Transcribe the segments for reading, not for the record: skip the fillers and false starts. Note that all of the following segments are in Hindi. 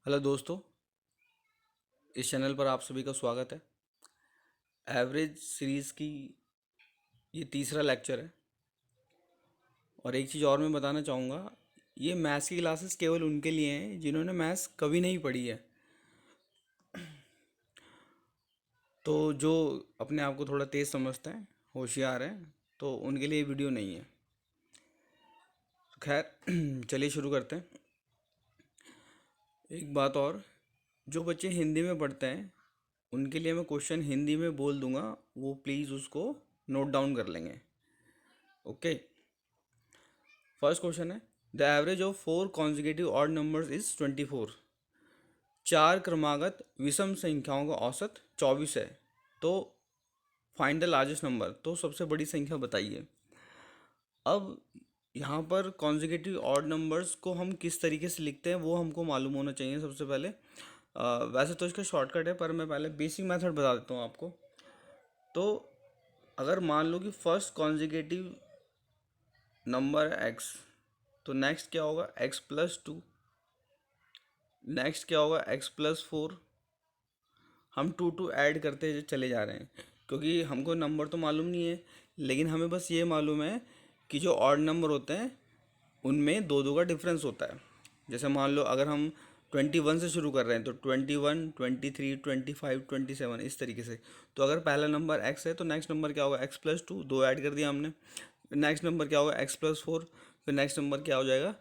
हेलो दोस्तों, इस चैनल पर आप सभी का स्वागत है। एवरेज सीरीज़ की ये तीसरा लेक्चर है। और एक चीज़ और मैं बताना चाहूँगा, ये मैथ्स की क्लासेस केवल उनके लिए हैं जिन्होंने मैथ्स कभी नहीं पढ़ी है। तो जो अपने आप को थोड़ा तेज़ समझते हैं, होशियार हैं, तो उनके लिए ये वीडियो नहीं है। तो खैर चलिए शुरू करते हैं। एक बात और, जो बच्चे हिंदी में पढ़ते हैं उनके लिए मैं क्वेश्चन हिंदी में बोल दूंगा, वो प्लीज़ उसको नोट डाउन कर लेंगे। ओके। फर्स्ट क्वेश्चन है, the average of 4 consecutive odd numbers is 24। चार क्रमागत विषम संख्याओं का औसत 24 है। तो फाइंड द लार्जेस्ट नंबर, तो सबसे बड़ी संख्या बताइए। अब यहाँ पर कॉन्जिक्यूटिव ऑड नंबर्स को हम किस तरीके से लिखते हैं वो हमको मालूम होना चाहिए सबसे पहले। वैसे तो इसका शॉर्टकट है, पर मैं पहले बेसिक मेथड बता देता हूँ आपको। तो अगर मान लो कि फर्स्ट कॉन्जिक्यूटिव नंबर है एक्स, तो नेक्स्ट क्या होगा, x+2। नेक्स्ट क्या होगा, x+4। हम टू टू ऐड करते चले जा रहे हैं, क्योंकि हमको नंबर तो मालूम नहीं है, लेकिन हमें बस ये मालूम है कि जो ऑड नंबर होते हैं उनमें दो दो का डिफरेंस होता है। जैसे मान लो अगर हम 21 से शुरू कर रहे हैं तो 21, 23, 25, 27 इस तरीके से। तो अगर पहला नंबर x है तो नेक्स्ट नंबर क्या होगा, x+2, दो ऐड कर दिया हमने। नेक्स्ट नंबर क्या होगा, x+4। फिर नेक्स्ट नंबर क्या हो जाएगा,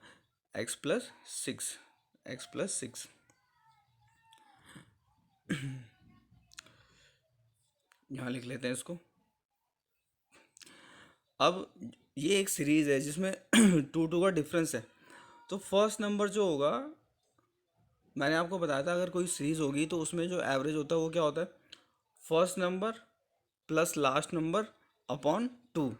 x+6। x+6 यहाँ लिख लेते हैं इसको। अब ये एक सीरीज है जिसमें टू टू का डिफरेंस है। तो फर्स्ट नंबर जो होगा, मैंने आपको बताया था अगर कोई सीरीज होगी तो उसमें जो एवरेज होता है वो क्या होता है, first number plus last number upon two.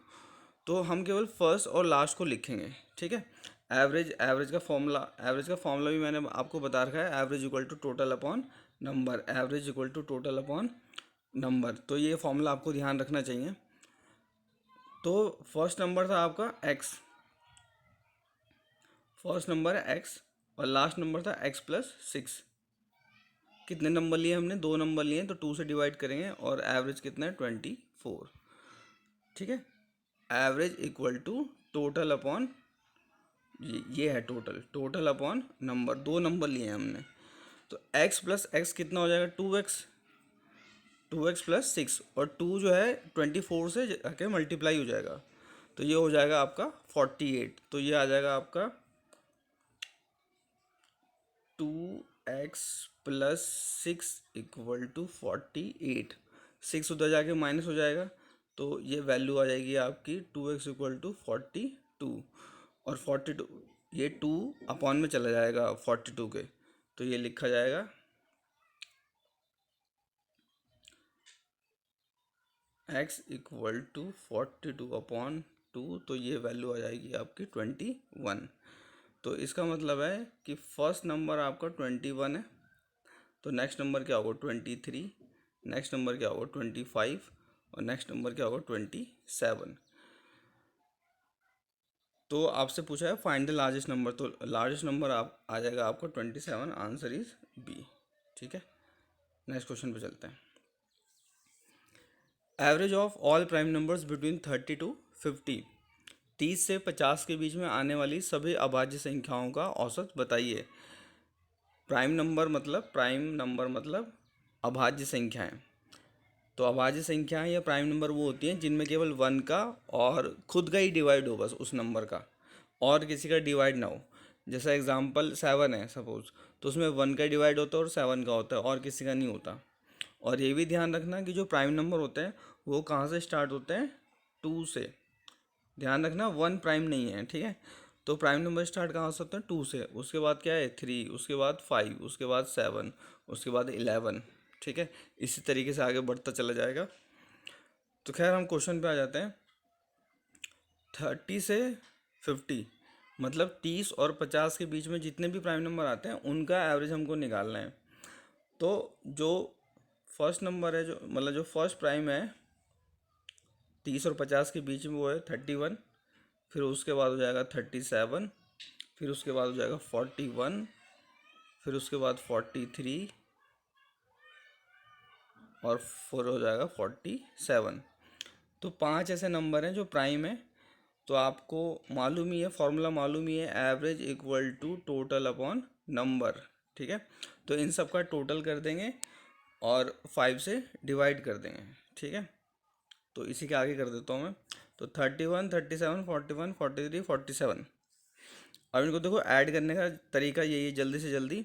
तो हम केवल फर्स्ट और लास्ट को लिखेंगे, ठीक है। एवरेज का फॉर्मूला भी मैंने आपको बता रखा है, average equal to total upon number. Average equal to total upon number, तो ये फॉर्मूला आपको ध्यान रखना चाहिए। तो फर्स्ट नंबर था आपका एक्स, फर्स्ट नंबर है एक्स, और लास्ट नंबर था x+6। कितने नंबर लिए हमने, दो नंबर लिए, तो टू से डिवाइड करेंगे और एवरेज कितना है, 24। ठीक है। Average equal to total upon, ये है टोटल, टोटल अपॉन नंबर, दो नंबर लिए हैं हमने। तो x+x कितना हो जाएगा, 2x। 2x+6, और टू जो है 24 से जाके मल्टीप्लाई हो जाएगा, तो ये हो जाएगा आपका 48। तो ये आ जाएगा आपका 2x+6 इक्वल टू 48। 6 उधर जाके माइनस हो जाएगा, तो ये वैल्यू आ जाएगी आपकी 2x इक्वल टू 42। और 42, ये 2 अपॉन में चला जाएगा 42 के, तो ये लिखा जाएगा x इक्वल टू 42/2। तो ये वैल्यू आ जाएगी आपकी 21। तो इसका मतलब है कि फर्स्ट नंबर आपका 21 है, तो नेक्स्ट नंबर क्या होगा, 23। नेक्स्ट नंबर क्या होगा, 25। और नेक्स्ट नंबर क्या होगा, 27। तो आपसे पूछा है फाइंड द लार्जेस्ट नंबर, तो लार्जेस्ट नंबर आप आ जाएगा आपका 27। Answer is B. ठीक है, नेक्स्ट क्वेश्चन पे चलते हैं। Average of all prime numbers between 30 to 50। 30 से 50 के बीच में आने वाली सभी अभाज्य संख्याओं का औसत बताइए। प्राइम नंबर मतलब अभाज्य संख्याएं। तो अभाज्य संख्याएं या प्राइम नंबर वो होती हैं जिनमें केवल वन का और खुद का ही डिवाइड हो, बस उस नंबर का, और किसी का डिवाइड ना हो। जैसा एग्जांपल 7 है सपोज, तो उसमें वन का डिवाइड होता है और 7 का होता है, और किसी का नहीं होता। और ये भी ध्यान रखना कि जो प्राइम नंबर होते हैं वो कहाँ से स्टार्ट होते हैं, टू से। ध्यान रखना, वन प्राइम नहीं है, ठीक है। तो प्राइम नंबर स्टार्ट कहाँ से होते हैं, टू से। उसके बाद क्या है, 3, उसके बाद 5, उसके बाद 7, उसके बाद 11। ठीक है, इसी तरीके से आगे बढ़ता चला जाएगा। तो खैर हम क्वेश्चन पे आ जाते हैं। 30 से 50 मतलब 30 और 50 के बीच में जितने भी प्राइम नंबर आते हैं उनका एवरेज हमको निकालना है। तो जो फर्स्ट नंबर है, जो मतलब जो फर्स्ट प्राइम है 30 और 50 के बीच में, वो है 31। फिर उसके बाद हो जाएगा 37। फिर उसके बाद हो जाएगा 41। फिर उसके बाद 43 और 4 हो जाएगा 47। तो 5 ऐसे नंबर हैं जो प्राइम है। तो आपको मालूम ही है, फॉर्मूला मालूम ही है, average equal to total upon number. ठीक है, तो इन सब का टोटल कर देंगे और 5 से डिवाइड कर देंगे। ठीक है, तो इसी के आगे कर देता हूँ मैं। तो 31, 37, 41, 43, 47। अब इनको देखो, ऐड करने का तरीका यही है, जल्दी से जल्दी।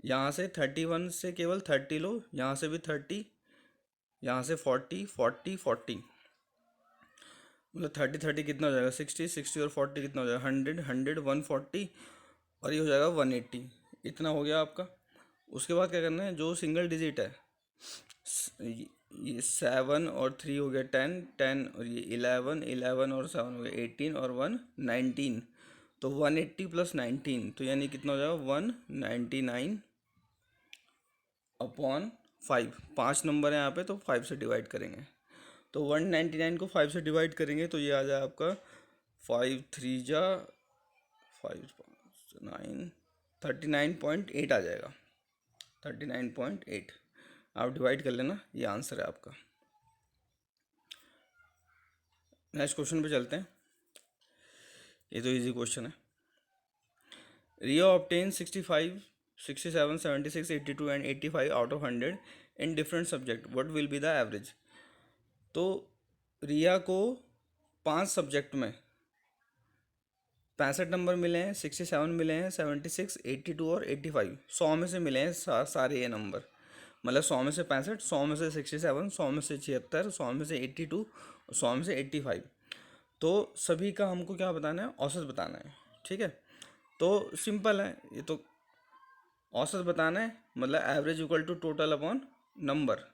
यहाँ से 31 से केवल 30 लो, यहाँ से भी 30, यहाँ से 40, 40, 40, मतलब 30, 30 कितना हो जाएगा 60, 60 और 40 कितना हो जाएगा 100, 100, 140 और ये हो जाएगा 180। इतना हो गया आपका। उसके बाद क्या करना है, जो सिंगल डिजिट है, ये 7 और 3 हो गया 10, 10 और ये 11, 11 और 7 हो गया 18 और 1 19। तो 180 प्लस 19, तो यानी कितना हो जाएगा 199 अपॉन 5। 5 नंबर है यहाँ पे, तो 5 से डिवाइड करेंगे। तो 199 को 5 से डिवाइड करेंगे तो ये आ जाए आपका 5 3 जा 5 9, 39.8 आ जाएगा, 39.8। आप डिवाइड कर लेना, ये आंसर है आपका। नेक्स्ट क्वेश्चन पे चलते हैं। ये तो इजी क्वेश्चन है। Riya obtain 65, 67, 76, 82 and 85 out of 100 in different subject, what will be the average. तो रिया को 5 सब्जेक्ट में 65 नंबर मिले हैं, 67 मिले हैं, 76, 82 और 85, 100 में से मिले हैं सारे ये नंबर। मतलब 100 में से 65, 100 में से 67, 100 में से 76, 100 में से 82, 100 में से 85। तो सभी का हमको क्या बताना है, औसत बताना है। ठीक है, तो सिंपल है ये तो, औसत बताना है, मतलब average equal to total upon number.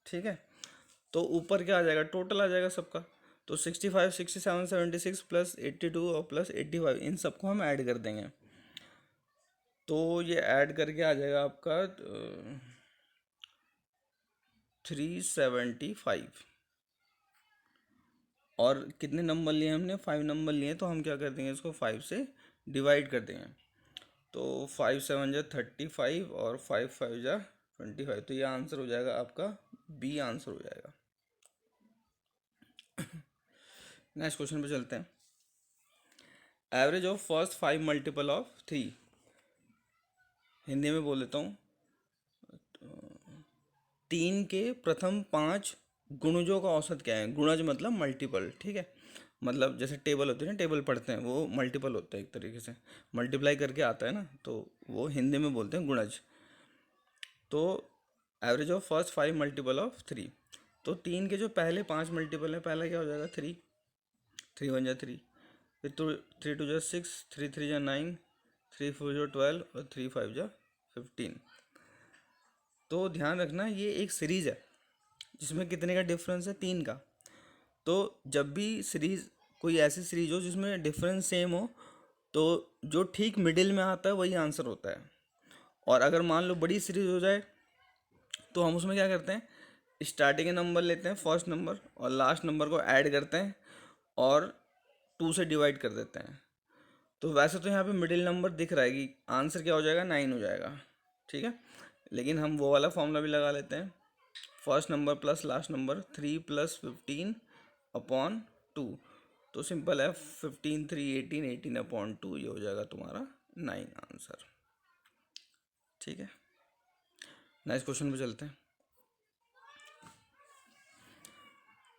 ठीक है, तो ऊपर क्या आ जाएगा, टोटल आ जाएगा सबका। तो 65, 67, 76 प्लस 82 और प्लस 85, इन सबको हम ऐड कर देंगे। तो ये ऐड करके आ जाएगा आपका 375। और कितने नंबर लिए हमने, 5 नंबर लिए, तो हम क्या कर देंगे, इसको 5 से डिवाइड कर देंगे। तो 5 7 जा 35 और 5 5 जा 25। तो ये आंसर हो जाएगा आपका बी आंसर हो जाएगा। नेक्स्ट क्वेश्चन पे चलते हैं। Average of first 5 multiple of 3। Hindi में बोल देता हूँ, 3 के प्रथम 5 गुणजों का औसत क्या है। गुणज मतलब मल्टीपल। ठीक है, मतलब जैसे टेबल होती है ना, टेबल पढ़ते हैं, वो मल्टीपल होता है, एक तरीके से मल्टीप्लाई करके आता है ना, तो वो हिंदी में बोलते हैं गुणज। तो average of first 5 multiple of 3। तो 3 के जो पहले 5 मल्टीपल है, पहला क्या हो जाएगा 3, 3 1 जा 3, फिर तो 3 2 जा 6, 3 3 जा 9, 3 4 जा 12 और 3 5 जा 15। तो ध्यान रखना, ये एक सीरीज है जिसमें कितने का डिफरेंस है, 3 का। तो जब भी सीरीज, कोई ऐसी सीरीज हो जिसमें डिफरेंस सेम हो, तो जो ठीक मिडिल में आता है वही आंसर होता है। और अगर मान लो बड़ी सीरीज हो जाए, तो हम उसमें क्या करते हैं, स्टार्टिंग के नंबर लेते हैं, फर्स्ट नंबर, और लास्ट नंबर को ऐड करते हैं और 2 से डिवाइड कर देते हैं। तो वैसे तो यहाँ पे मिडिल नंबर दिख रहा है कि आंसर क्या हो जाएगा, 9 हो जाएगा। ठीक है, लेकिन हम वो वाला फॉर्मूला भी लगा लेते हैं, first number plus last number, 3 plus 15 upon 2। तो सिंपल है, 15 3 18, 18 अपॉन 2, ये हो जाएगा तुम्हारा 9 आंसर। ठीक है, नेक्स्ट क्वेश्चन पे चलते हैं।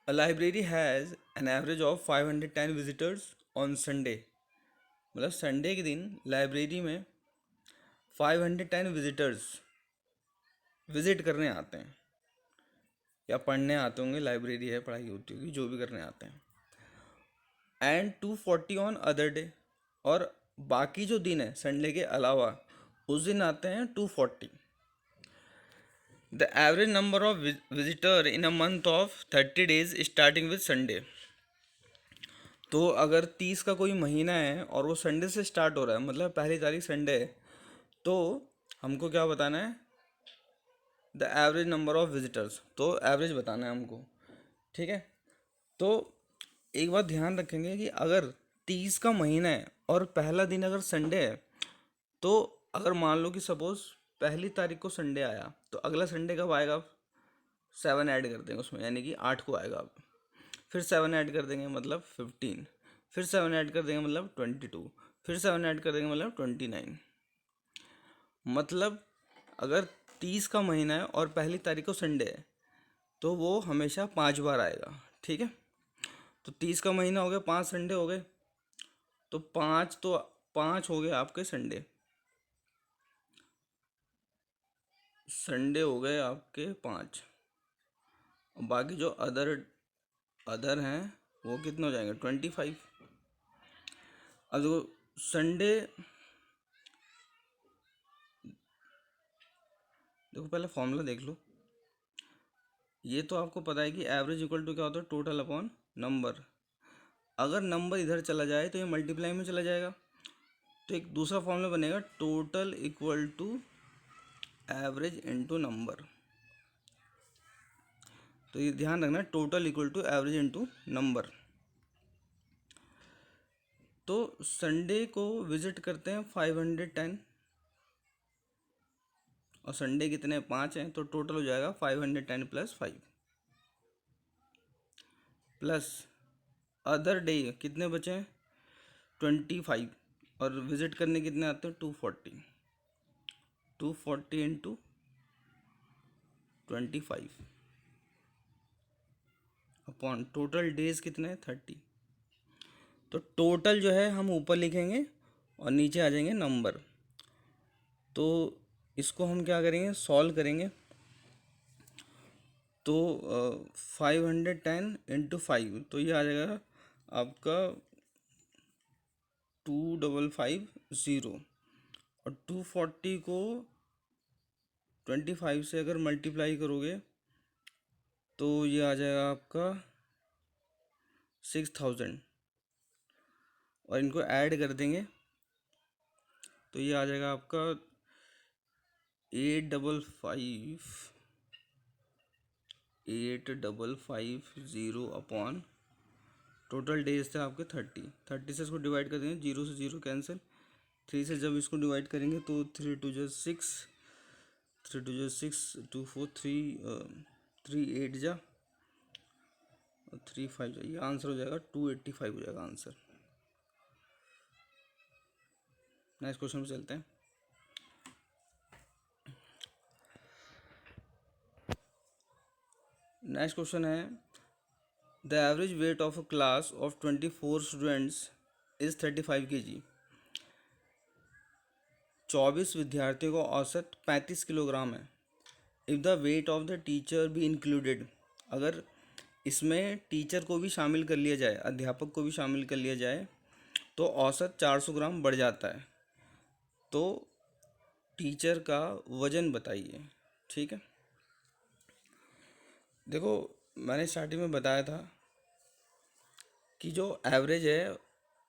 A library has an average of 510 visitors on Sunday। मतलब संडे के दिन लाइब्रेरी में 510 विजिटर्स विजिट करने आते हैं, या पढ़ने आते होंगे, लाइब्रेरी है, पढ़ाई होती होगी, जो भी करने आते हैं। एंड 240 ऑन अदर डे, और बाकी जो दिन है संडे के अलावा, उस दिन आते हैं 240। The average number of visitor in a month of 30 days starting with Sunday. तो अगर 30 का कोई महीना है और वो संडे से स्टार्ट हो रहा है, मतलब पहली तारीख संडे है, तो हमको क्या बताना है, the average number of visitors. तो एवरेज बताना है हमको। ठीक है, तो एक बात ध्यान रखेंगे कि अगर 30 का महीना है और पहला दिन अगर संडे है, तो अगर मान लो कि सपोज पहली तारीख को संडे आया तो अगला संडे कब आएगा? 7 ऐड कर देंगे उसमें, यानी कि 8 को आएगा अब। फिर 7 ऐड कर देंगे मतलब 15, फिर 7 ऐड कर देंगे मतलब 22, फिर 7 ऐड कर देंगे मतलब 29। मतलब अगर 30 का महीना है और पहली तारीख को संडे है तो वो हमेशा 5 बार आएगा, ठीक है। तो 30 का महीना हो गया, 5 संडे हो गए, तो 5 हो गए आपके संडे। संडे हो गए आपके 5, और बाकी जो अदर अदर हैं वो कितने हो जाएंगे? 25। अब देखो संडे, देखो पहले फॉर्मूला देख लो। ये तो आपको पता है कि एवरेज इक्वल टू क्या होता है? Total upon number. अगर नंबर इधर चला जाए तो ये मल्टीप्लाई में चला जाएगा, तो एक दूसरा फॉर्मूला बनेगा, total equal to average into number. तो ये ध्यान रखना, total equal to average into number. तो संडे को विजिट करते हैं 510, और संडे कितने? 5 हैं, तो टोटल हो जाएगा 510 प्लस 5, प्लस अदर डे कितने बचे हैं? 25, और विजिट करने कितने आते हैं? 240। 240 इंटू 25 अपॉन टोटल डेज कितने हैं? 30। तो टोटल जो है हम ऊपर लिखेंगे और नीचे आ जाएंगे नंबर। तो इसको हम क्या करेंगे? सॉल्व करेंगे। तो 510 इंटू 5, तो ये आ जाएगा आपका 2550, और 240 को 25 से अगर मल्टीप्लाई करोगे तो ये आ जाएगा आपका 6000, और इनको ऐड कर देंगे तो ये आ जाएगा आपका 8550 अपॉन टोटल डेज थे आपके 30 से इसको डिवाइड कर देंगे, 0 से 0 कैंसिल, 3 से जब इसको डिवाइड करेंगे तो 3 2 जा 6, 3 2 जा 6, 2 4 3, 3 8 जा, और 3 5 जा, ये आंसर हो जाएगा 285 हो जाएगा आंसर। नेक्स्ट क्वेश्चन पे चलते हैं। नेक्स्ट क्वेश्चन है, the average weight of a class of 24 students is 35 kg। 24 विद्यार्थियों का औसत 35 किलोग्राम है। If the weight of the teacher भी इंक्लूडेड, अगर इसमें टीचर को भी शामिल कर लिया जाए, अध्यापक को भी शामिल कर लिया जाए, तो औसत 400 ग्राम बढ़ जाता है। तो टीचर का वजन बताइए, ठीक है। देखो मैंने स्टार्टिंग में बताया था कि जो एवरेज है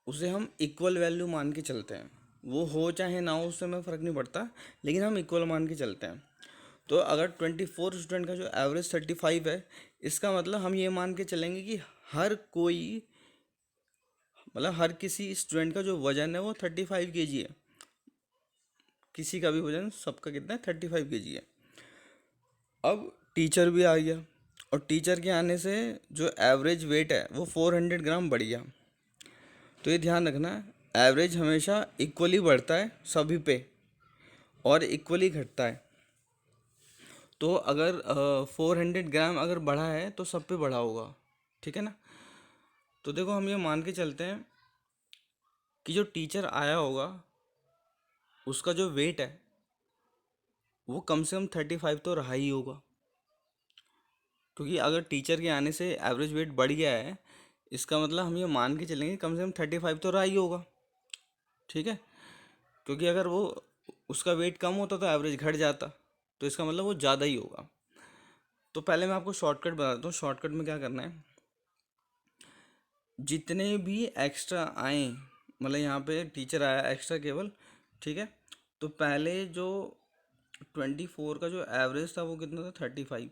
उसे हम इक्वल वैल्यू मान के चलते हैं, वो हो चाहे ना हो उससे हमें फ़र्क नहीं पड़ता, लेकिन हम इक्वल मान के चलते हैं। तो अगर 24 स्टूडेंट का जो एवरेज 35 है, इसका मतलब हम ये मान के चलेंगे कि हर कोई, मतलब हर किसी स्टूडेंट का जो वज़न है वो 35 kg है। किसी का भी वज़न, सबका कितना है? 35 kg है। अब टीचर भी आ गया, और टीचर के आने से जो एवरेज वेट है वो 400 ग्राम बढ़ गया। तो ये ध्यान रखना, एवरेज हमेशा इक्वली बढ़ता है सभी पे, और इक्वली घटता है। तो अगर 400 ग्राम अगर बढ़ा है तो सब पे बढ़ा होगा, ठीक है ना। तो देखो हम ये मान के चलते हैं कि जो टीचर आया होगा उसका जो वेट है वो कम से कम 35 तो रहा ही होगा, क्योंकि अगर टीचर के आने से एवरेज वेट बढ़ गया है, इसका मतलब हम ये मान के चलेंगे कम से कम 35 तो रहा ही होगा, ठीक है। क्योंकि अगर वो उसका वेट कम होता तो एवरेज घट जाता, तो इसका मतलब वो ज़्यादा ही होगा। तो पहले मैं आपको शॉर्टकट बताता हूँ। शॉर्टकट में क्या करना है, जितने भी एक्स्ट्रा आए, मतलब यहाँ पे टीचर आया एक्स्ट्रा केवल, ठीक है। तो पहले जो 24 का जो एवरेज था वो कितना था? 35।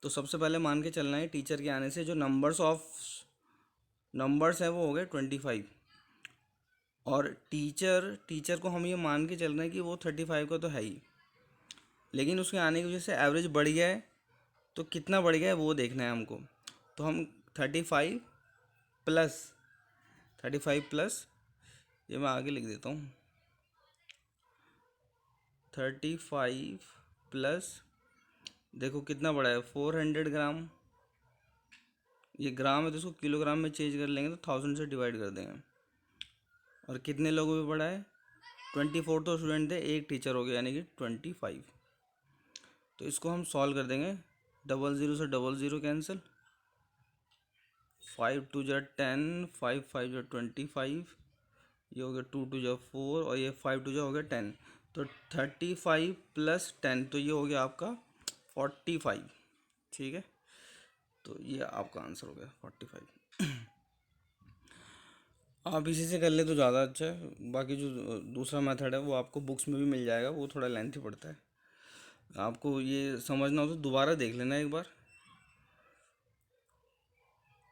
तो सबसे पहले मान के चलना है टीचर के आने से जो नंबर्स हैं वो हो गए 25, और टीचर टीचर को हम ये मान के चल रहे हैं कि वो 35 का तो है ही, लेकिन उसके आने की वजह से एवरेज बढ़ गया है। तो कितना बढ़ गया है वो देखना है हमको। तो हम 35 प्लस 35 प्लस, ये मैं आगे लिख देता हूँ, 35 प्लस, देखो कितना बड़ा है, 400 ग्राम। ये ग्राम है तो इसको किलोग्राम में चेंज कर लेंगे तो 1000 से डिवाइड कर देंगे। और कितने लोगों पे पड़ा है, 24 तो स्टूडेंट थे, एक टीचर हो गया, यानी कि 25। तो इसको हम सॉल्व कर देंगे, 00 से 00 कैंसिल, 5 2 जा 10, 5 5 जा 25, ये हो गया 2 2 जा 4, और ये 5 2 जा हो गया 10। तो 35 प्लस 10, तो ये हो गया आपका 45। ठीक है, तो ये आपका आंसर हो गया 45। आप इसी से कर ले तो ज़्यादा अच्छा है। बाकी जो दूसरा मेथड है वो आपको बुक्स में भी मिल जाएगा, वो थोड़ा लेंथी पड़ता है। आपको ये समझना हो तो दोबारा देख लेना एक बार।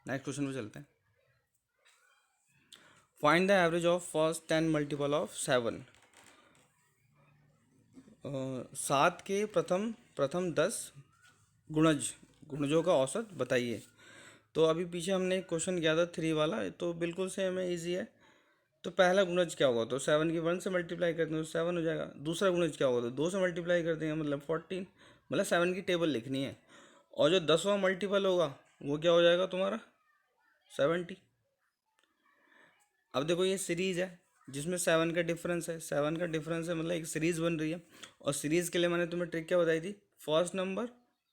नेक्स्ट क्वेश्चन पे चलते हैं। Find the average of first 10 multiple of 7। 7 के प्रथम प्रथम 10 गुणज गुणजों का औसत बताइए। तो अभी पीछे हमने एक क्वेश्चन किया था 3 वाला, तो बिल्कुल सेम है, ईजी है। तो पहला गुणज क्या होगा, तो 7 की 1 से मल्टीप्लाई करते हैं तो 7 हो जाएगा। दूसरा गुणज क्या होगा, तो 2 से मल्टीप्लाई कर देंगे मतलब 14, मतलब 7 की टेबल लिखनी है। और जो 10वां मल्टीपल होगा वो क्या हो जाएगा तुम्हारा, 70। अब देखो ये सीरीज है जिसमें 7 का डिफरेंस है, 7 का डिफरेंस है मतलब एक सीरीज बन रही है। और सीरीज के लिए मैंने तुम्हें ट्रिक क्या बताई थी, first number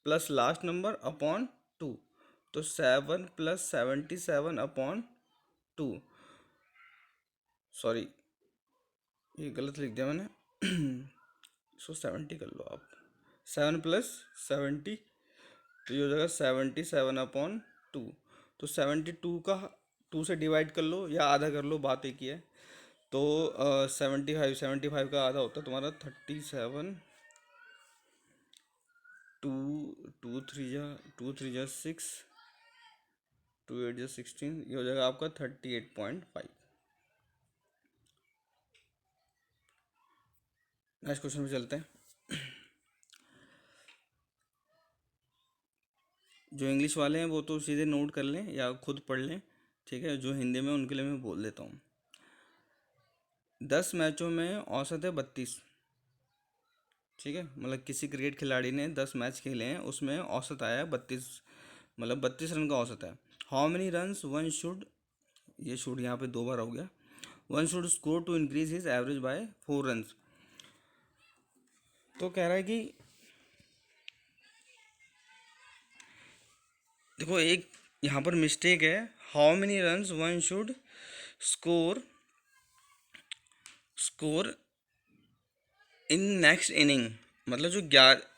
plus last number upon 2। तो 7 प्लस 77 अपॉन 2, सॉरी ये गलत लिख दिया मैंने। इसको 70 कर लो आप, 7 प्लस 70, तो ये हो जाएगा 77 अपॉन 2। तो 72 का 2 से डिवाइड कर लो या आधा कर लो, बात एक ही है। तो 75 का आधा होता है तुम्हारा 37, 2 2 3 जा 6, 2 8 जा 16, ये हो जाएगा आपका 38.5। नेक्स्ट क्वेश्चन पे चलते हैं। जो इंग्लिश वाले हैं वो तो सीधे नोट कर लें या खुद पढ़ लें, ठीक है। जो हिंदी में उनके लिए मैं बोल देता हूँ। 10 मैचों में औसत है 32, ठीक है। मतलब किसी क्रिकेट खिलाड़ी ने 10 मैच खेले हैं, उसमें औसत आया है 32, मतलब 32 रन का औसत है। How many runs one should, ये शुड यहाँ पे 2 बार हो गया, one should score to increase his average by 4 runs. तो कह रहा है कि देखो एक यहाँ पर मिस्टेक है, how many runs one should score score in next inning, मतलब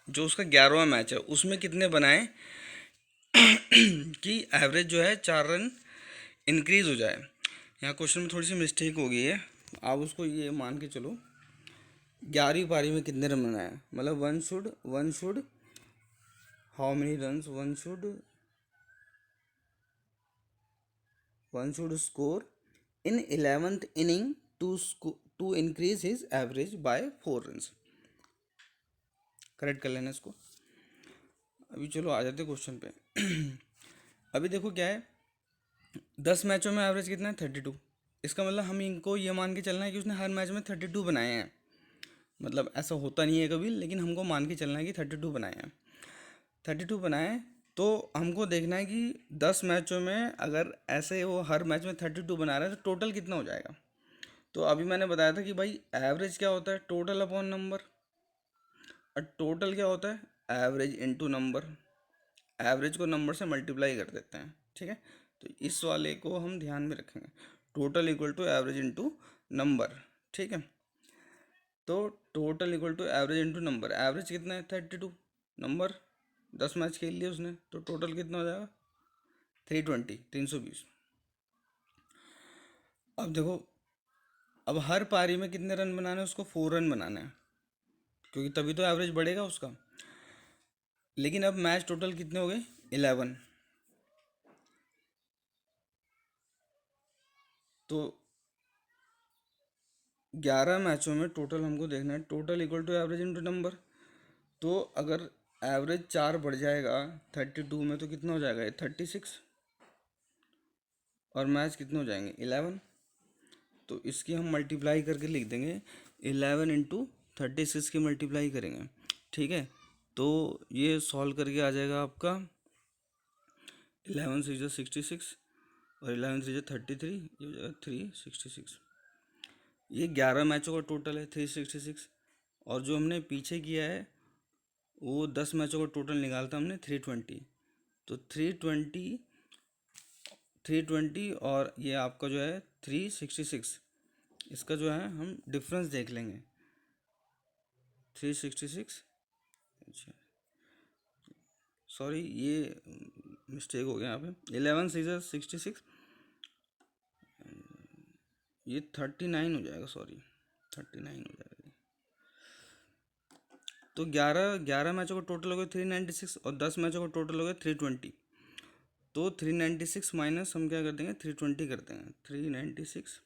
जो उसका 11वां मैच है उसमें कितने बनाए कि एवरेज जो है 4 रन इंक्रीज हो जाए। यहाँ क्वेश्चन में थोड़ी सी मिस्टेक हो गई है, आप उसको ये मान के चलो 11वीं पारी में कितने रन बनाए, मतलब one should how many runs one should score in 11th inning to increase his average by 4 runs. Correct कर लेना इसको। अभी चलो आ जाते क्वेश्चन पे। अभी देखो क्या है, 10 मैचों में एवरेज कितना है 32। इसका मतलब हम इनको ये मान के चलना है कि उसने हर मैच में 32 बनाए हैं। मतलब ऐसा होता नहीं है कभी, लेकिन हमको मान के चलना है कि 32 बनाए हैं। 32 बनाए हैं, तो हमको देखना है कि 10 मैचों में अगर ऐसे वो हर मैच में 32 बना रहा है तो टोटल कितना हो जाएगा। तो अभी मैंने बताया था कि भाई एवरेज क्या होता है, टोटल अपॉन नंबर। और टोटल क्या होता है, एवरेज इनटू नंबर। एवरेज को नंबर से मल्टीप्लाई कर देते हैं, ठीक है। तो इस वाले को हम ध्यान में रखेंगे, total equal to average into number, ठीक है। तो total equal to average into number, average कितना है 32, नंबर 10 मैच खेल लिए उसने, तो टोटल कितना हो जाएगा 320। अब देखो, अब हर पारी में कितने रन बनाने हैं, उसको 4 रन बनाने हैं, क्योंकि तभी तो एवरेज बढ़ेगा उसका। लेकिन अब मैच टोटल कितने हो गए 11, तो 11 मैचों में टोटल हमको देखना है, total equal to average into number. तो अगर एवरेज 4 बढ़ जाएगा 32 में तो कितना हो जाएगा ये 36, और मैच कितने हो जाएंगे 11। तो इसकी हम मल्टीप्लाई करके लिख देंगे 11 इंटू 36 की मल्टीप्लाई करेंगे, ठीक है। तो ये सॉल्व करके आ जाएगा आपका 11 से 66 और 11 से 33, ये हो जाएगा 366। ये 11 मैचों का टोटल है 366, और जो हमने पीछे किया है वो 10 मैचों का टोटल निकालता हमने 320। तो 320 और ये आपका जो है 366, इसका जो है हम डिफरेंस देख लेंगे। 366, अच्छा सॉरी ये मिस्टेक हो गया यहाँ पे, 11 से 66, ये 39 हो जाएगा, सॉरी 39 हो जाएगा। तो 11 मैचों का टोटल हो गया 396 और 10 मैचों का टोटल हो गया 320। तो 396 माइनस हम क्या कर देंगे 320 कर देंगे, 396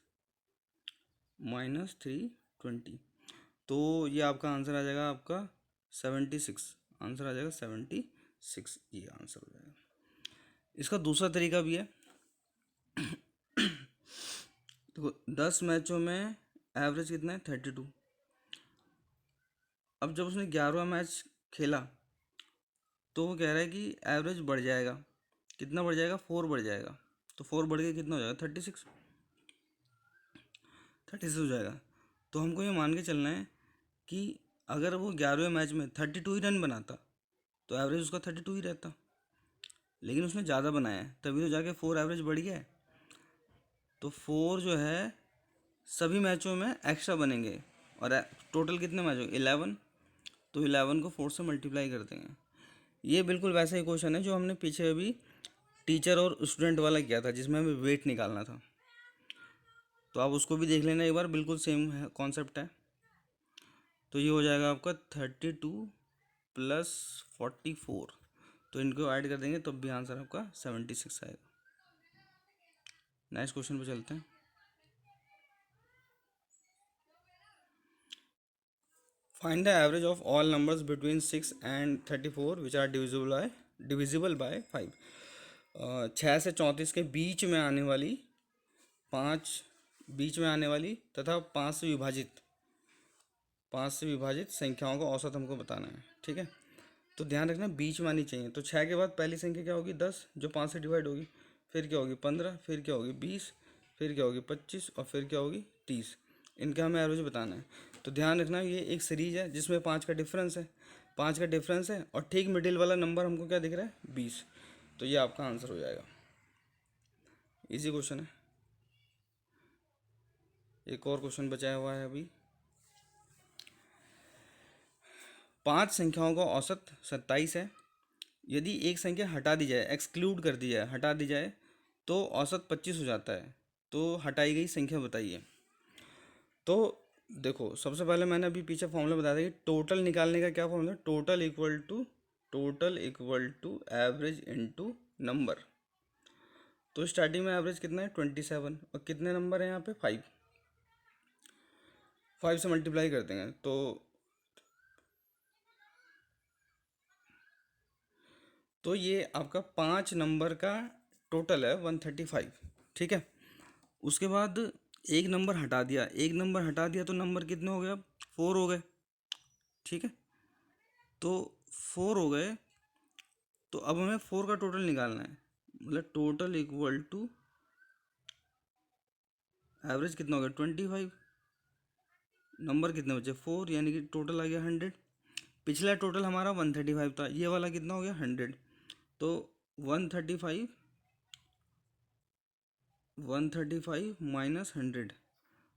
माइनस 320। तो ये आपका आंसर आ जाएगा आपका 76, आंसर आ जाएगा 76, ये आंसर हो जाएगा। इसका दूसरा तरीका भी है। देखो 10 मैचों में एवरेज कितना है 32। अब जब उसने 11वां मैच खेला तो वो कह रहा है कि एवरेज बढ़ जाएगा, कितना बढ़ जाएगा 4 बढ़ जाएगा। तो 4 बढ़ के कितना हो जाएगा 36 हो जाएगा। तो हमको ये मान के चलना है कि अगर वो 11वें मैच में 32 ही रन बनाता तो एवरेज उसका 32 ही रहता, लेकिन उसने ज़्यादा बनाया है तभी तो जाके 4 एवरेज बढ़ गया है। तो 4 जो है सभी मैचों में एक्स्ट्रा बनेंगे, और टोटल कितने मैच होंगे 11। तो 11 को 4 से मल्टीप्लाई कर देंगे। ये बिल्कुल वैसा ही क्वेश्चन है जो हमने पीछे अभी टीचर और स्टूडेंट वाला किया था, जिसमें हमें वेट निकालना था। तो आप उसको भी देख लेना एक बार, बिल्कुल सेम है कॉन्सेप्ट है। तो ये हो जाएगा आपका 32 प्लस 44, तो इनको ऐड कर देंगे तब भी आंसर आपका 76 आएगा। नेक्स्ट क्वेश्चन पे चलते हैं। Find the average of all numbers between 6 and 34 which are divisible by 5। 6 से 34 के बीच में आने वाली तथा 5 से विभाजित संख्याओं का औसत हमको बताना है, ठीक है। तो ध्यान रखना बीच में आनी चाहिए। तो 6 के बाद पहली संख्या क्या होगी 10, जो 5 से डिवाइड होगी, फिर क्या होगी 15, फिर क्या होगी 20, फिर क्या होगी 25 और फिर क्या होगी 30। इनका हमें एवरेज बताना है। तो ध्यान रखना ये एक सीरीज है जिसमें 5 का डिफरेंस है, 5 का डिफरेंस है और ठीक मिडिल वाला नंबर हमको क्या दिख रहा है 20। तो ये आपका आंसर हो जाएगा। इजी क्वेश्चन है। एक और क्वेश्चन बचाया हुआ है अभी। 5 संख्याओं का औसत 27 है। यदि एक संख्या हटा दी जाए, एक्सक्लूड कर दी जाए, हटा दी जाए तो औसत 25 हो जाता है। तो हटाई गई संख्या बताइए। तो देखो सबसे पहले मैंने अभी पीछे फॉर्मूला बताया था कि टोटल निकालने का क्या formula, total equal to average into number. तो स्टार्टिंग में एवरेज कितना है 27 और कितने नंबर है यहाँ पे 5, 5 से मल्टीप्लाई कर देंगे तो ये आपका 5 नंबर का टोटल है 135, ठीक है। उसके बाद एक नंबर हटा दिया, तो नंबर कितने हो गए अब 4 हो गए, ठीक है। तो 4 हो गए, तो अब हमें 4 का टोटल निकालना है, मतलब टोटल इक्वल टू एवरेज कितना हो गया 25, नंबर कितने बचे 4, यानी कि टोटल आ गया 100। पिछला टोटल हमारा 135 था, ये वाला कितना हो गया 100। तो 135 माइनस 100,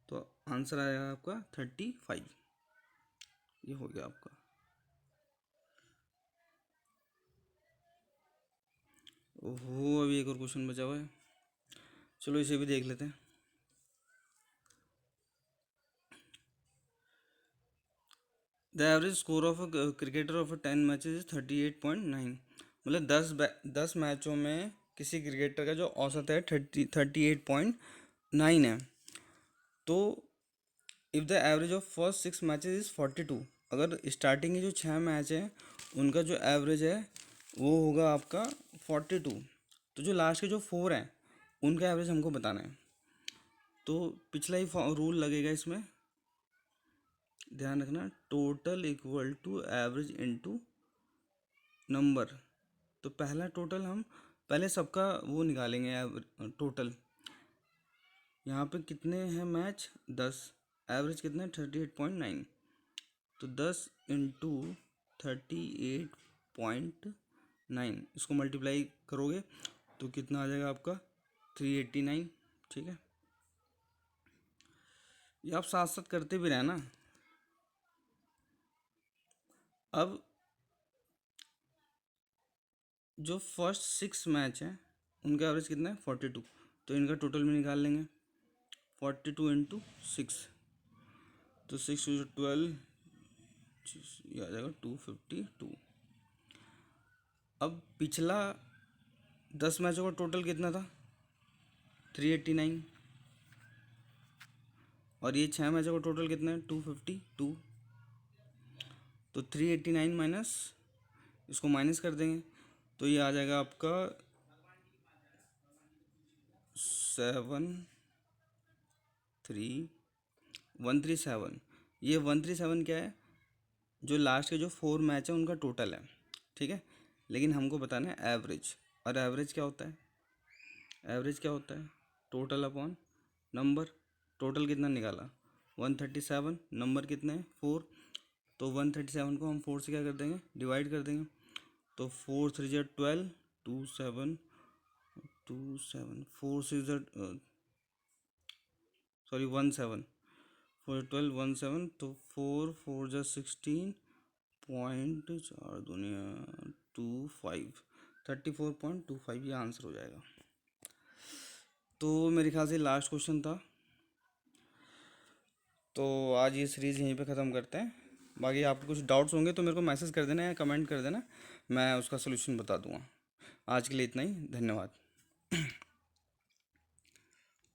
तो आंसर आएगा आपका 35। ये हो गया आपका। ओहो अभी एक और क्वेश्चन बचा हुआ है, चलो इसे भी देख लेते हैं। The average score of a cricketer of 10 matches is 38.9। मतलब 10 मैचों में किसी क्रिकेटर का जो औसत है 38.9 है। तो if the average of first 6 matches is 42, अगर स्टार्टिंग के जो 6 मैच हैं उनका जो एवरेज है वो होगा आपका 42, तो जो लास्ट के जो 4 हैं उनका एवरेज हमको बताना है। तो पिछला ही रूल लगेगा इसमें, ध्यान रखना, total equal to average into number. तो पहला टोटल हम पहले सबका वो निकालेंगे टोटल। यहाँ पे कितने हैं मैच, 10, एवरेज कितना है 38.9, तो 10 इंटू 38.9 इसको मल्टीप्लाई करोगे तो कितना आ जाएगा आपका 389। ठीक है, ये आप साथ साथ करते भी रहना। अब जो फर्स्ट 6 मैच हैं उनका एवरेज कितना है 42, तो इनका टोटल भी निकाल लेंगे। 42 इंटू 6, तो 6 12, ये आ जाएगा 252। अब पिछला 10 मैचों का टोटल कितना था 389, और ये 6 मैचों का टोटल कितना है 252। तो 389 माइनस, इसको माइनस कर देंगे तो ये आ जाएगा आपका 137। ये 137 क्या है, जो लास्ट के जो 4 मैच है उनका टोटल है। ठीक है, लेकिन हमको बताना है एवरेज, और एवरेज क्या होता है, एवरेज क्या होता है टोटल अपॉन नंबर। टोटल कितना निकाला 137, नंबर कितने हैं 4, तो 137 को हम 4 से क्या कर देंगे डिवाइड कर देंगे, तो 4 3 ज़ा 12, 2 7 2 7 4 6 सॉरी 1 7 4 12 1 7, तो 4 4 ज़ा 16 पॉइंट 4 दुनिया 25, 34.25 ये आंसर हो जाएगा। तो मेरे ख्याल से लास्ट क्वेश्चन था, तो आज ये सीरीज़ यहीं पे ख़त्म करते हैं। बाकी आपको कुछ डाउट्स होंगे तो मेरे को मैसेज कर देना या कमेंट कर देना, मैं उसका सोल्यूशन बता दूंगा। आज के लिए इतना ही, धन्यवाद।